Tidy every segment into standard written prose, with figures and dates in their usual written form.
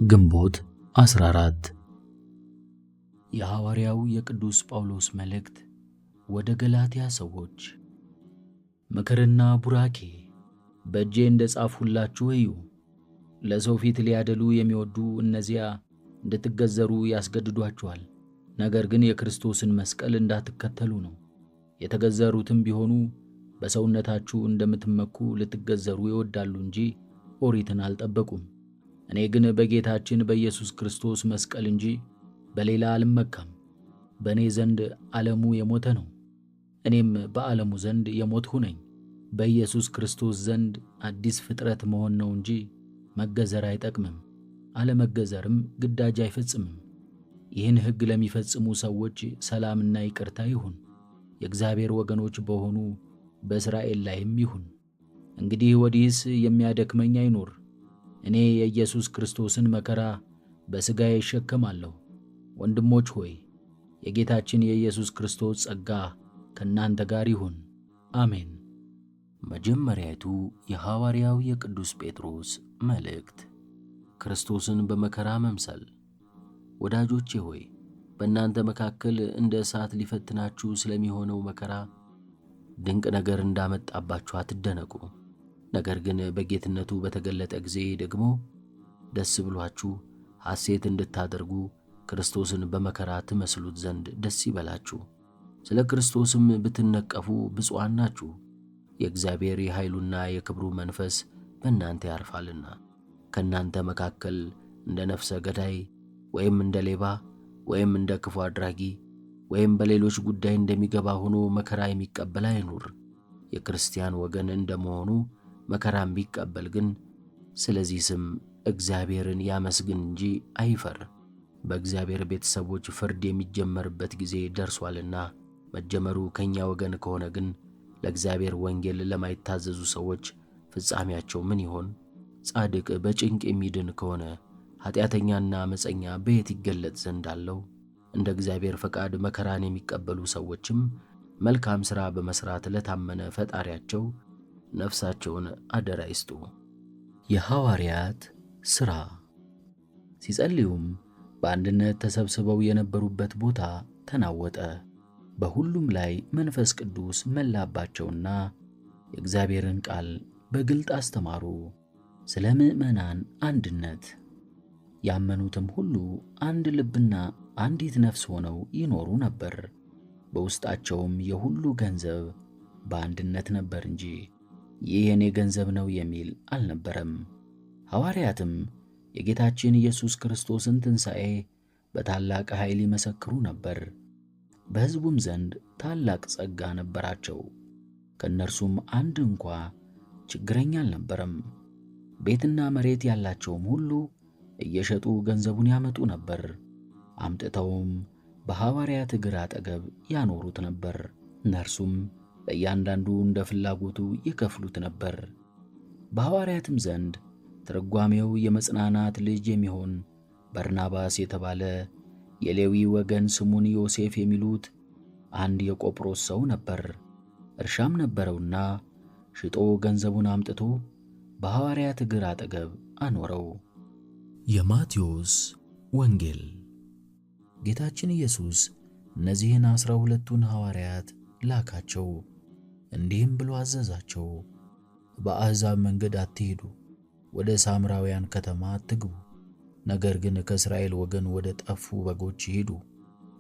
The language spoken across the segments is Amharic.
ግንቦት 14 የሐዋርያው የቅዱስ ጳውሎስ መልእክት ወደ ገላትያ ሰዎች። ምክርና ቡራኬ በእጄ እንደ ጻፍሁላችሁ እዩ። ለሰው ፊት ሊያደሉ የሚወዱ እነዚያ እንድትገዘሩ ያስገድዷችኋል። ነገር ግን የክርስቶስን መስቀል እንዳትከተሉ ነው። የተገዘሩትም ቢሆኑ በሰውነታችሁ እንደምትመኩ ልትገዘሩ ይወዳሉ እንጂ ኦሪትን አልጠበቁም። እኔ ግን በጌታችን በኢየሱስ ክርስቶስ መስቀል እንጂ በሌላ አልመካም። በእኔ ዘንድ ዓለሙ የሞተ ነው፣ እኔም በዓለሙ ዘንድ የሞትሁ ነኝ። በኢየሱስ ክርስቶስ ዘንድ አዲስ ፍጥረት መሆን ነው እንጂ መገዘር አይጠቅምም፣ አለመገዘርም ግዳጅ አይፈጽምም። ይህን ሕግ ለሚፈጽሙ ሰዎች ሰላምና ይቅርታ ይሁን፣ የእግዚአብሔር ወገኖች በሆኑ በእስራኤል ላይም ይሁን። እንግዲህ ወዲህስ የሚያደክመኝ አይኖር። እኔ የኢየሱስ ክርስቶስን መከራ በሥጋዬ እሸከማለሁ። ወንድሞች ሆይ የጌታችን የኢየሱስ ክርስቶስ ጸጋ ከእናንተ ጋር ይሁን። አሜን። መጀመሪያይቱ የሐዋርያው የቅዱስ ጴጥሮስ መልእክት። ክርስቶስን በመከራ መምሰል። ወዳጆቼ ሆይ በእናንተ መካከል እንደ እሳት ሊፈትናችሁ ስለሚሆነው መከራ ድንቅ ነገር እንዳመጣባችሁ አትደነቁ። ነገር ግን በጌትነቱ በተገለጠ ጊዜ ደግሞ ደስ ብሏችሁ ሐሴት እንድታደርጉ ክርስቶስን በመከራ ትመስሉት ዘንድ ደስ ይበላችሁ። ስለ ክርስቶስም ብትነቀፉ ብፁዓን ናችሁ፣ የእግዚአብሔር የኃይሉና የክብሩ መንፈስ በእናንተ ያርፋልና። ከእናንተ መካከል እንደ ነፍሰ ገዳይ ወይም እንደ ሌባ ወይም እንደ ክፉ አድራጊ ወይም በሌሎች ጉዳይ እንደሚገባ ሆኖ መከራ የሚቀበል አይኑር። የክርስቲያን ወገን እንደመሆኑ መከራም ቢቀበል ግን ስለዚህ ስም እግዚአብሔርን ያመስግን እንጂ አይፈር። በእግዚአብሔር ቤተሰቦች ፍርድ የሚጀመርበት ጊዜ ደርሷልና፣ መጀመሩ ከእኛ ወገን ከሆነ ግን ለእግዚአብሔር ወንጌል ለማይታዘዙ ሰዎች ፍጻሜያቸው ምን ይሆን? ጻድቅ በጭንቅ የሚድን ከሆነ ኃጢአተኛና ዓመፀኛ በየት ይገለጥ ዘንድ አለው? እንደ እግዚአብሔር ፈቃድ መከራን የሚቀበሉ ሰዎችም መልካም ሥራ በመሥራት ለታመነ ፈጣሪያቸው ነፍሳቸውን አደራ ይስጡ። የሐዋርያት ሥራ። ሲጸልዩም በአንድነት ተሰብስበው የነበሩበት ቦታ ተናወጠ። በሁሉም ላይ መንፈስ ቅዱስ መላባቸውና የእግዚአብሔርን ቃል በግልጥ አስተማሩ። ስለ ምዕመናን አንድነት ያመኑትም ሁሉ አንድ ልብና አንዲት ነፍስ ሆነው ይኖሩ ነበር። በውስጣቸውም የሁሉ ገንዘብ በአንድነት ነበር እንጂ ይህ የኔ ገንዘብ ነው የሚል አልነበረም። ሐዋርያትም የጌታችን ኢየሱስ ክርስቶስን ትንሣኤ በታላቅ ኃይል ይመሰክሩ ነበር። በሕዝቡም ዘንድ ታላቅ ጸጋ ነበራቸው። ከእነርሱም አንድ እንኳ ችግረኛ አልነበረም። ቤትና መሬት ያላቸውም ሁሉ እየሸጡ ገንዘቡን ያመጡ ነበር። አምጥተውም በሐዋርያት እግር አጠገብ ያኖሩት ነበር። እነርሱም ለእያንዳንዱ እንደ ፍላጎቱ ይከፍሉት ነበር። በሐዋርያትም ዘንድ ትርጓሜው የመጽናናት ልጅ የሚሆን በርናባስ የተባለ የሌዊ ወገን ስሙን ዮሴፍ የሚሉት አንድ የቆጵሮስ ሰው ነበር። እርሻም ነበረውና ሽጦ ገንዘቡን አምጥቶ በሐዋርያት እግር አጠገብ አኖረው። የማቴዎስ ወንጌል። ጌታችን ኢየሱስ እነዚህን 12ቱን ሐዋርያት ላካቸው፣ እንዲህም ብሎ አዘዛቸው። በአሕዛብ መንገድ አትሂዱ፣ ወደ ሳምራውያን ከተማ አትግቡ። ነገር ግን ከእስራኤል ወገን ወደ ጠፉ በጎች ሂዱ።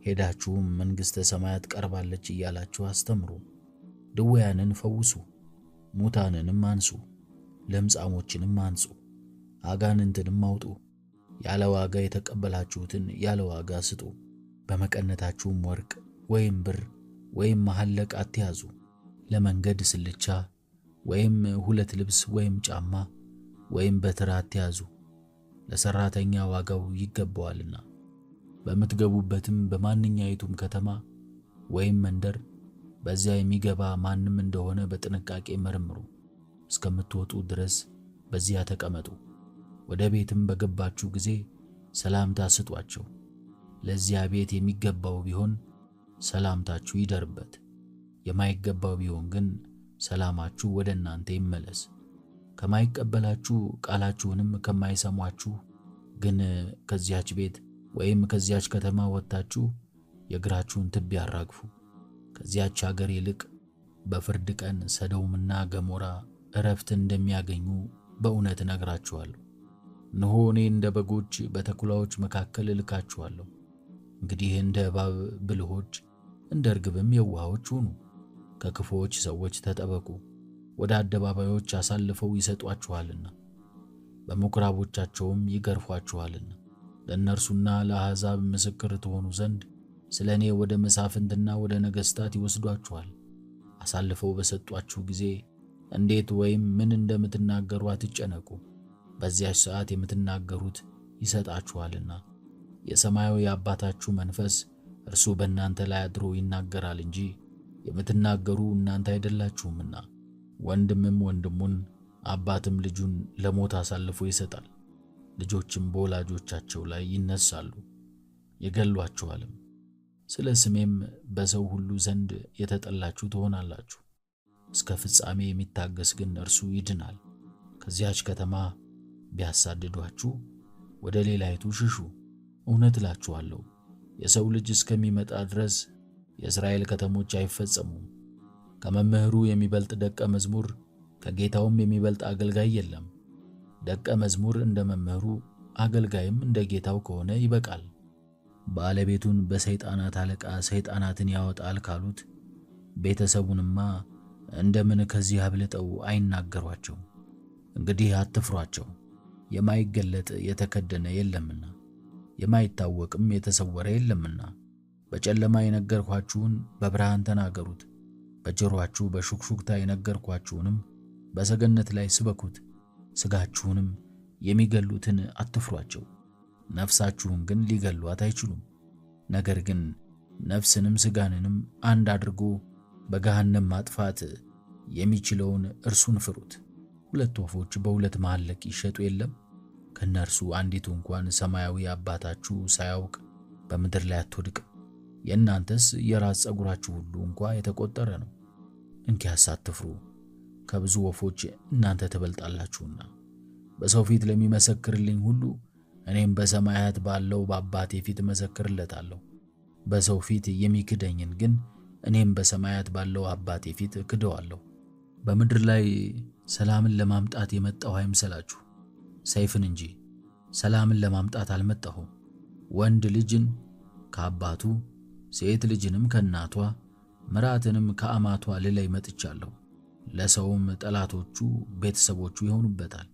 ሄዳችሁም መንግሥተ ሰማያት ቀርባለች እያላችሁ አስተምሩ። ድውያንን ፈውሱ፣ ሙታንንም አንሱ፣ ለምጻሞችንም አንጹ፣ አጋንንትንም አውጡ። ያለ ዋጋ የተቀበላችሁትን ያለ ዋጋ ስጡ። በመቀነታችሁም ወርቅ ወይም ብር ወይም መሐለቅ አትያዙ። ለመንገድ ስልቻ ወይም 2 ልብስ ወይም ጫማ ወይም በትር አትያዙ፣ ለሠራተኛ ዋጋው ይገባዋልና። በምትገቡበትም በማንኛይቱም ከተማ ወይም መንደር በዚያ የሚገባ ማንም እንደሆነ በጥንቃቄ መርምሩ። እስከምትወጡ ድረስ በዚያ ተቀመጡ። ወደ ቤትም በገባችሁ ጊዜ ሰላምታ ስጧቸው። ለዚያ ቤት የሚገባው ቢሆን ሰላምታችሁ ይደርበት፣ የማይገባው ቢሆን ግን ሰላማችሁ ወደ እናንተ ይመለስ። ከማይቀበላችሁ ቃላችሁንም ከማይሰሟችሁ ግን ከዚያች ቤት ወይም ከዚያች ከተማ ወጥታችሁ የእግራችሁን ትቢያ አራግፉ። ከዚያች አገር ይልቅ በፍርድ ቀን ሰዶምና ገሞራ ዕረፍት እንደሚያገኙ በእውነት እነግራችኋለሁ። እነሆ እኔ እንደ በጎች በተኩላዎች መካከል እልካችኋለሁ። እንግዲህ እንደ እባብ ብልሆች፣ እንደ ርግብም የዋሆች ሁኑ። ከክፉዎች ሰዎች ተጠበቁ፣ ወደ አደባባዮች አሳልፈው ይሰጧችኋልና በምኵራቦቻቸውም ይገርፏችኋልና። ለእነርሱና ለአሕዛብ ምስክር ትሆኑ ዘንድ ስለ እኔ ወደ መሳፍንትና ወደ ነገሥታት ይወስዷችኋል። አሳልፈው በሰጧችሁ ጊዜ እንዴት ወይም ምን እንደምትናገሩ አትጨነቁ። በዚያች ሰዓት የምትናገሩት ይሰጣችኋልና የሰማያዊ አባታችሁ መንፈስ እርሱ በእናንተ ላይ አድሮ ይናገራል እንጂ የምትናገሩ እናንተ አይደላችሁምና። ወንድምም ወንድሙን፣ አባትም ልጁን ለሞት አሳልፎ ይሰጣል። ልጆችም በወላጆቻቸው ላይ ይነሳሉ፣ ይገሏቸዋልም። ስለ ስሜም በሰው ሁሉ ዘንድ የተጠላችሁ ትሆናላችሁ። እስከ ፍጻሜ የሚታገስ ግን እርሱ ይድናል። ከዚያች ከተማ ቢያሳድዷችሁ ወደ ሌላይቱ ሽሹ። እውነት እላችኋለሁ የሰው ልጅ እስከሚመጣ ድረስ የእስራኤል ከተሞች አይፈጸሙም። ከመምህሩ የሚበልጥ ደቀ መዝሙር ከጌታውም የሚበልጥ አገልጋይ የለም። ደቀ መዝሙር እንደ መምህሩ አገልጋይም እንደ ጌታው ከሆነ ይበቃል። ባለቤቱን በሰይጣናት አለቃ ሰይጣናትን ያወጣል ካሉት ቤተሰቡንማ እንደምን ከዚህ አብልጠው አይናገሯቸው? እንግዲህ አትፍሯቸው። የማይገለጥ የተከደነ የለምና የማይታወቅም የተሰወረ የለምና። በጨለማ የነገርኳችሁን በብርሃን ተናገሩት፣ በጆሮአችሁ በሹክሹክታ የነገርኳችሁንም በሰገነት ላይ ስበኩት። ሥጋችሁንም የሚገሉትን አትፍሯቸው፣ ነፍሳችሁን ግን ሊገሏት አይችሉም። ነገር ግን ነፍስንም ሥጋንንም አንድ አድርጎ በገሃነም ማጥፋት የሚችለውን እርሱን ፍሩት። ሁለት ወፎች በሁለት መሐለቅ ይሸጡ የለም? ከእነርሱ አንዲቱ እንኳን ሰማያዊ አባታችሁ ሳያውቅ በምድር ላይ አትወድቅም። የእናንተስ የራስ ፀጉራችሁ ሁሉ እንኳ የተቆጠረ ነው። እንኪያስ አትፍሩ፣ ከብዙ ወፎች እናንተ ትበልጣላችሁና። በሰው ፊት ለሚመሰክርልኝ ሁሉ እኔም በሰማያት ባለው በአባቴ ፊት እመሰክርለታለሁ። በሰው ፊት የሚክደኝን ግን እኔም በሰማያት ባለው አባቴ ፊት ክደዋለሁ። በምድር ላይ ሰላምን ለማምጣት የመጣሁ አይምሰላችሁ፣ ሰይፍን እንጂ ሰላምን ለማምጣት አልመጣሁም። ወንድ ልጅን ከአባቱ ሴት ልጅንም ከእናቷ ምራትንም ከአማቷ ልለይ መጥቻለሁ። ለሰውም ጠላቶቹ ቤተሰቦቹ ይሆኑበታል።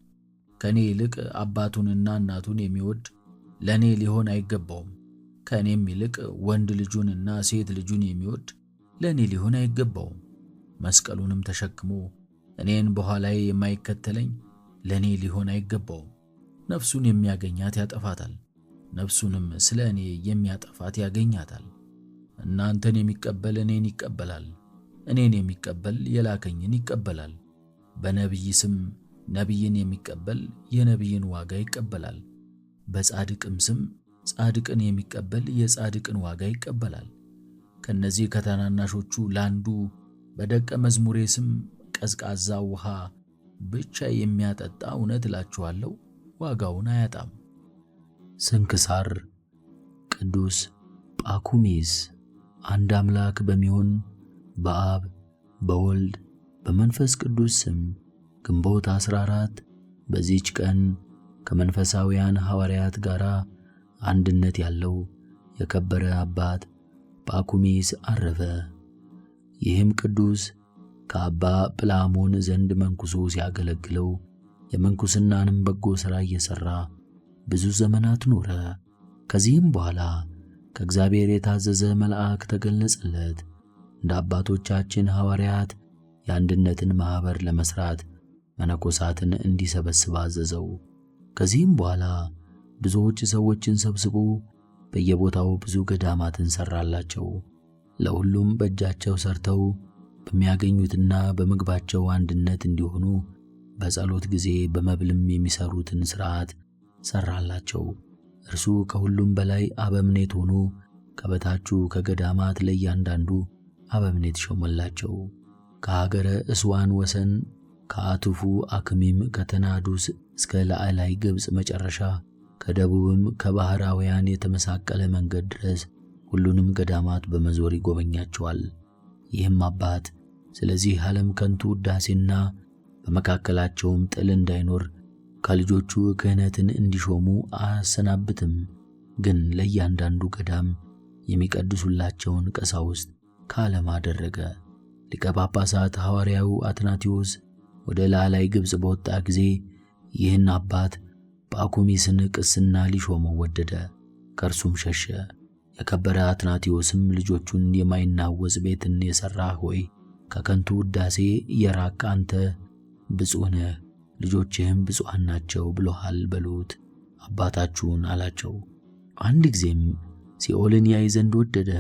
ከእኔ ይልቅ አባቱንና እናቱን የሚወድ ለእኔ ሊሆን አይገባውም። ከእኔም ይልቅ ወንድ ልጁንና ሴት ልጁን የሚወድ ለእኔ ሊሆን አይገባውም። መስቀሉንም ተሸክሞ እኔን በኋላዬ የማይከተለኝ ለእኔ ሊሆን አይገባውም። ነፍሱን የሚያገኛት ያጠፋታል፣ ነፍሱንም ስለ እኔ የሚያጠፋት ያገኛታል። እናንተን የሚቀበል እኔን ይቀበላል፣ እኔን የሚቀበል የላከኝን ይቀበላል። በነቢይ ስም ነቢይን የሚቀበል የነቢይን ዋጋ ይቀበላል። በጻድቅም ስም ጻድቅን የሚቀበል የጻድቅን ዋጋ ይቀበላል። ከነዚህ ከታናናሾቹ ለአንዱ በደቀ መዝሙሬ ስም ቀዝቃዛ ውሃ ብቻ የሚያጠጣ እውነት እላችኋለሁ ዋጋውን አያጣም። ስንክሳር ቅዱስ ጳኩሚስ። አንድ አምላክ በሚሆን በአብ በወልድ በመንፈስ ቅዱስ ስም ግንቦት 14 በዚች ቀን ከመንፈሳውያን ሐዋርያት ጋር አንድነት ያለው የከበረ አባት ጳኩሚስ አረፈ። ይህም ቅዱስ ከአባ ጵላሞን ዘንድ መንኩሶ ሲያገለግለው የመንኩስናንም በጎ ሥራ እየሠራ ብዙ ዘመናት ኖረ። ከዚህም በኋላ ከእግዚአብሔር የታዘዘ መልአክ ተገለጸለት። እንደ አባቶቻችን ሐዋርያት የአንድነትን ማኅበር ለመሥራት መነኮሳትን እንዲሰበስብ አዘዘው። ከዚህም በኋላ ብዙዎች ሰዎችን ሰብስቦ በየቦታው ብዙ ገዳማትን ሠራላቸው። ለሁሉም በእጃቸው ሠርተው በሚያገኙትና በምግባቸው አንድነት እንዲሆኑ በጸሎት ጊዜ በመብልም የሚሠሩትን ሥርዓት ሠራላቸው። እርሱ ከሁሉም በላይ አበምኔት ሆኖ ከበታቹ ከገዳማት ለእያንዳንዱ አበምኔት ሾመላቸው። ከሀገረ እስዋን ወሰን ከአቱፉ አክሚም ከተናዱስ እስከ ላዕላይ ግብፅ መጨረሻ ከደቡብም ከባህራውያን የተመሳቀለ መንገድ ድረስ ሁሉንም ገዳማት በመዞር ይጎበኛቸዋል። ይህም አባት ስለዚህ ዓለም ከንቱ ውዳሴና በመካከላቸውም ጥል እንዳይኖር ከልጆቹ ክህነትን እንዲሾሙ አያሰናብትም። ግን ለእያንዳንዱ ገዳም የሚቀድሱላቸውን ቀሳውስት ከዓለም አደረገ። ሊቀ ጳጳሳት ሐዋርያው አትናቴዎስ ወደ ላላይ ግብጽ በወጣ ጊዜ ይህን አባት ጳኩሚስን ቅስና ሊሾመው ወደደ። ከእርሱም ሸሸ። የከበረ አትናቴዎስም ልጆቹን የማይናወጽ ቤትን የሠራህ ሆይ ከከንቱ ውዳሴ የራቅ አንተ ብፁዕ ነህ፣ ልጆችህም ብፁዓን ናቸው ብሎሃል በሉት አባታችሁን አላቸው። አንድ ጊዜም ሲኦልን ያይ ዘንድ ወደደ።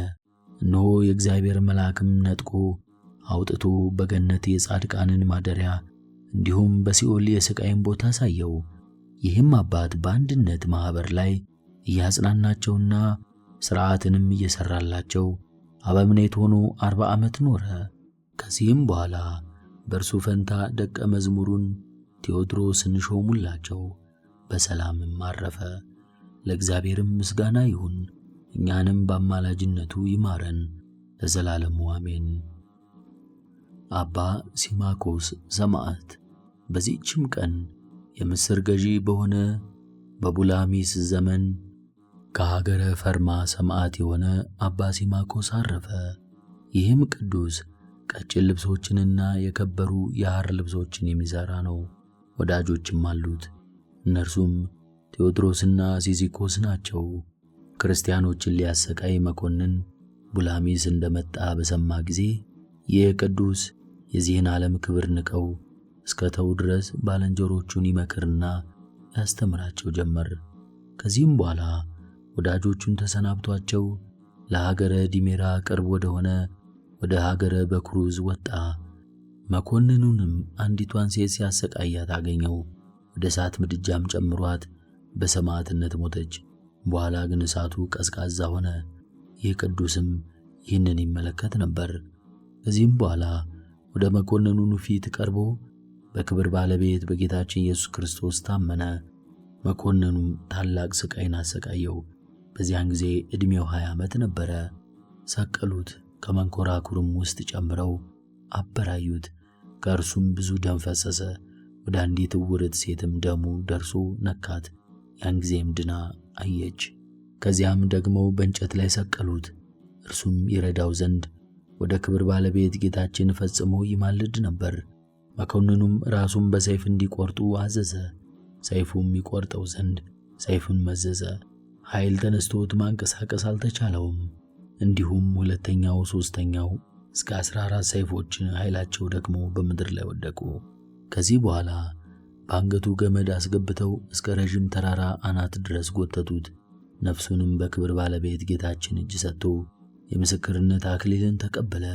እነሆ የእግዚአብሔር መልአክም ነጥቆ አውጥቶ በገነት የጻድቃንን ማደሪያ እንዲሁም በሲኦል የሥቃይን ቦታ አሳየው። ይህም አባት በአንድነት ማኅበር ላይ እያጽናናቸውና ሥርዓትንም እየሠራላቸው አበምኔት ሆኖ 40 ዓመት ኖረ። ከዚህም በኋላ በእርሱ ፈንታ ደቀ መዝሙሩን ቴዎድሮስን ሾሙላቸው። በሰላምም አረፈ። ለእግዚአብሔርም ምስጋና ይሁን፣ እኛንም በአማላጅነቱ ይማረን ለዘላለሙ አሜን። አባ ሲማኮስ ሰማዕት። በዚህችም ቀን የምስር ገዢ በሆነ በቡላሚስ ዘመን ከሀገረ ፈርማ ሰማዕት የሆነ አባ ሲማኮስ አረፈ። ይህም ቅዱስ ቀጭን ልብሶችንና የከበሩ የሐር ልብሶችን የሚሠራ ነው። ወዳጆችም አሉት። እነርሱም ቴዎድሮስና ሲዚኮስ ናቸው። ክርስቲያኖችን ሊያሰቃይ መኮንን ቡላሚስ እንደመጣ በሰማ ጊዜ ይህ ቅዱስ የዚህን ዓለም ክብር ንቀው እስከ ተው ድረስ ባልንጀሮቹን ይመክርና ያስተምራቸው ጀመር። ከዚህም በኋላ ወዳጆቹን ተሰናብቷቸው ለሀገረ ዲሜራ ቅርብ ወደሆነ ወደ ሀገረ በክሩዝ ወጣ። መኮንኑንም አንዲቷን ሴት ሲያሰቃያት አገኘው። ወደ እሳት ምድጃም ጨምሯት በሰማዕትነት ሞተች። በኋላ ግን እሳቱ ቀዝቃዛ ሆነ። ይህ ቅዱስም ይህንን ይመለከት ነበር። ከዚህም በኋላ ወደ መኮንኑ ፊት ቀርቦ በክብር ባለቤት በጌታችን ኢየሱስ ክርስቶስ ታመነ። መኮንኑም ታላቅ ስቃይን አሰቃየው። በዚያን ጊዜ ዕድሜው 20 ዓመት ነበረ። ሰቀሉት። ከመንኮራኩርም ውስጥ ጨምረው አበራዩት። ከእርሱም ብዙ ደም ፈሰሰ። ወደ አንዲት ዕውርት ሴትም ደሙ ደርሶ ነካት። ያን ጊዜም ድና አየች። ከዚያም ደግሞ በእንጨት ላይ ሰቀሉት። እርሱም ይረዳው ዘንድ ወደ ክብር ባለቤት ጌታችን ፈጽሞ ይማልድ ነበር። መኮንኑም ራሱን በሰይፍ እንዲቆርጡ አዘዘ። ሰይፉም ይቆርጠው ዘንድ ሰይፉን መዘዘ። ኃይል ተነስቶት ማንቀሳቀስ አልተቻለውም። እንዲሁም ሁለተኛው፣ ሦስተኛው እስከ 14 ሰይፎች ኃይላቸው ደግሞ በምድር ላይ ወደቁ። ከዚህ በኋላ በአንገቱ ገመድ አስገብተው እስከ ረዥም ተራራ አናት ድረስ ጎተቱት። ነፍሱንም በክብር ባለቤት ጌታችን እጅ ሰጥቶ የምስክርነት አክሊልን ተቀበለ።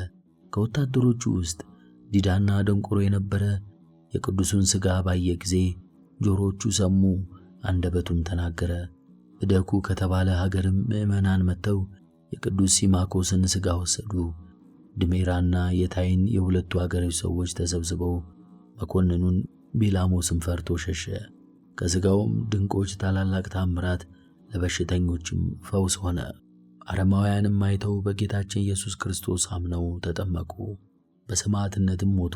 ከወታደሮቹ ውስጥ ዲዳና ደንቆሮ የነበረ የቅዱሱን ሥጋ ባየ ጊዜ ጆሮቹ ሰሙ፣ አንደበቱም ተናገረ። እደኩ ከተባለ ሀገርም ምዕመናን መጥተው የቅዱስ ሲማኮስን ሥጋ ወሰዱ። ድሜራና የታይን የሁለቱ አገሮች ሰዎች ተሰብስበው መኮንኑን ቢላሞስን ፈርቶ ሸሸ። ከሥጋውም ድንቆች ታላላቅ ታምራት ለበሽተኞችም ፈውስ ሆነ። አረማውያንም አይተው በጌታችን ኢየሱስ ክርስቶስ አምነው ተጠመቁ። በሰማዕትነትም ሞቱ።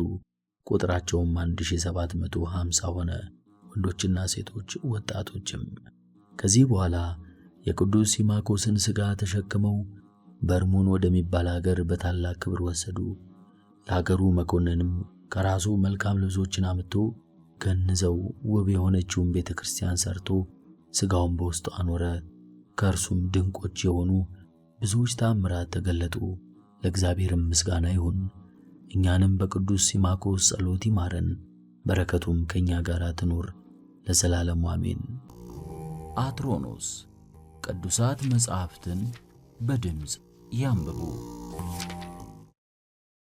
ቁጥራቸውም 1750 ሆነ፣ ወንዶችና ሴቶች ወጣቶችም። ከዚህ በኋላ የቅዱስ ሲማኮስን ሥጋ ተሸክመው በርሙን ወደሚባል አገር በታላቅ ክብር ወሰዱ። የአገሩ መኮንንም ከራሱ መልካም ልብሶችን አምጥቶ ገንዘው ውብ የሆነችውን ቤተ ክርስቲያን ሰርቶ ሥጋውን በውስጡ አኖረ። ከእርሱም ድንቆች የሆኑ ብዙዎች ታምራት ተገለጡ። ለእግዚአብሔርም ምስጋና ይሁን። እኛንም በቅዱስ ሲማኮስ ጸሎት ይማረን፣ በረከቱም ከእኛ ጋር ትኑር ለዘላለሙ አሜን። አትሮኖስ ቅዱሳት መጻሕፍትን በድምፅ ያንብቡ።